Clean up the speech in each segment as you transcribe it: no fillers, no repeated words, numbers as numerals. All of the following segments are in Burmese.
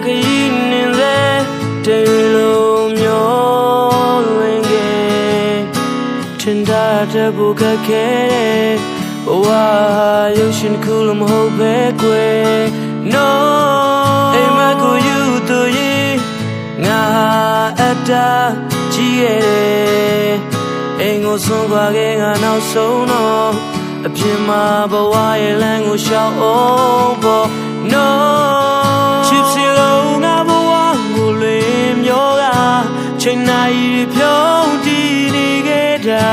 ခရီးနှင်စေတေလုံးမျောလွင်ခဲ့ထင်တာတဲ့ဘုခက်ခဲတဲ့ဘဝရုပ်ရှင်ခုလိုမဟုတ်ပဲကွယ် No အိမ်မက်ကိုယူသူရင်ငါအတားကြည့်ရဲ့အိမ်ကိုဆုံးသွားခဲ့ငါနောက်ဆုံးတော့အပြင်မှာဘဝရဲ့လမ်းကိုရှောက်အောင်ပေါ့ No ချစ်စီလုံးငါဘဝကိုလွင်မျောကချိန်နိုင်ဖြုံးတည်နေခဲ့တာ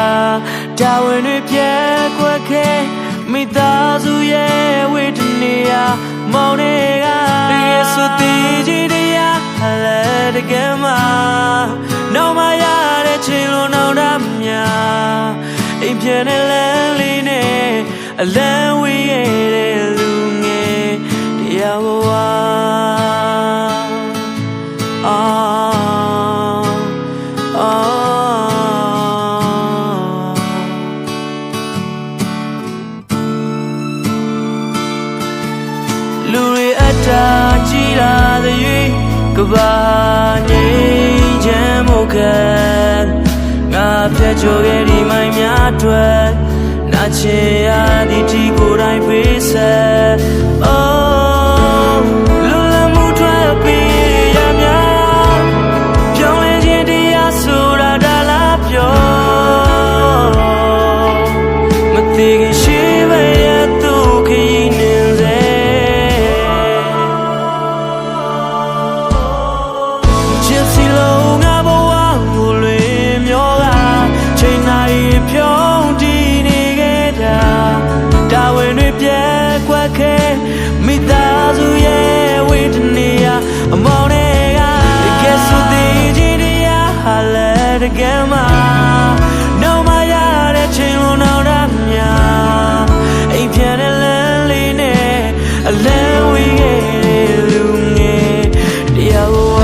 တာဝန်တွေပြဲကွက်ခဲမိသားစုရဲ့ဝေဒနာမောင်တွေကယေစုတည်ကြည်တရားလည်းတကယ်မှနောက်မှရတဲ့ချိန်လုံးနောက်တာများအိမ်ပြန်တဲ့လမ်းလေးနဲ့အလံဝေးခဲ့တဲ့လူငယ်တရားဘဝလူတွေအတားကြည်လာတဲ့ရွေးကဘာနေချမ်းမို့ခံငါပြတ်ကျော်ခဲ့ဒီမိုင်းများအတွက်နာချင်ရသည့်ဒီကိုယ်တိုင်ပေးဆက် Oh လူလမှုထွက်ပြီးရများပြောင်းလဲခြင်းတရားဆိုတာဒါလားပြောမသိခင်ရှိပဲရသူခရီးနှင်စေချစ်စီလုံးငါဘဝကိုလွင်မျောကချိန်နိုင်ဖြုံးတည်နေခဲ့တာတာဝန်တွေပြဲကွက်ခဲမိသားစုရဲ့ဝေဒနာအမောင်တွေကတကယ်ဆိုသေးခြင်းတရားဟာလည်းတကယ်မှနောက်မှရတဲ့ချိန်လုံးနောက်တာများအိမ်ပြန်တဲ့လမ်းလေးနဲ့အလံဝေးခဲ့တဲ့လူငယ်တရားဘဝ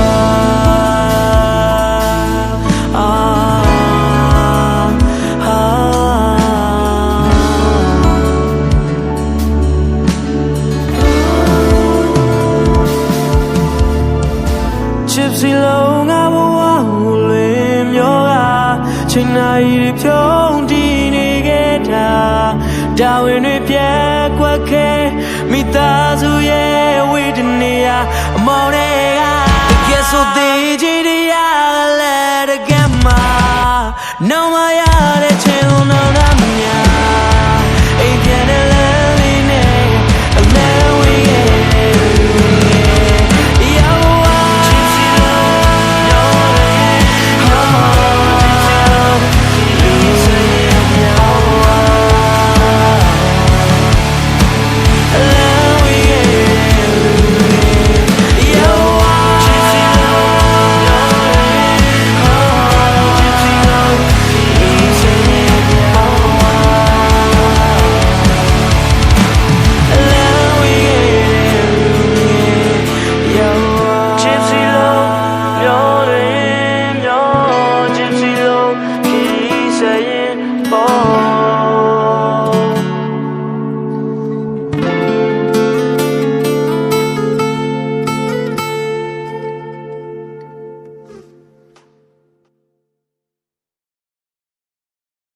ချစ်စီလုံးငါဘဝကိုလွင်မျောကချိန်နိုင်ဖြုံးတည်နေခဲ့တာတာဝန်တွေပြဲကွက်ခဲမိသားစုရဲ့ဝေဒနာအမောင်တွေကတကယ်ဆိုသေးခြင်းတရားလည်းတကယ်မှနောက်မှရ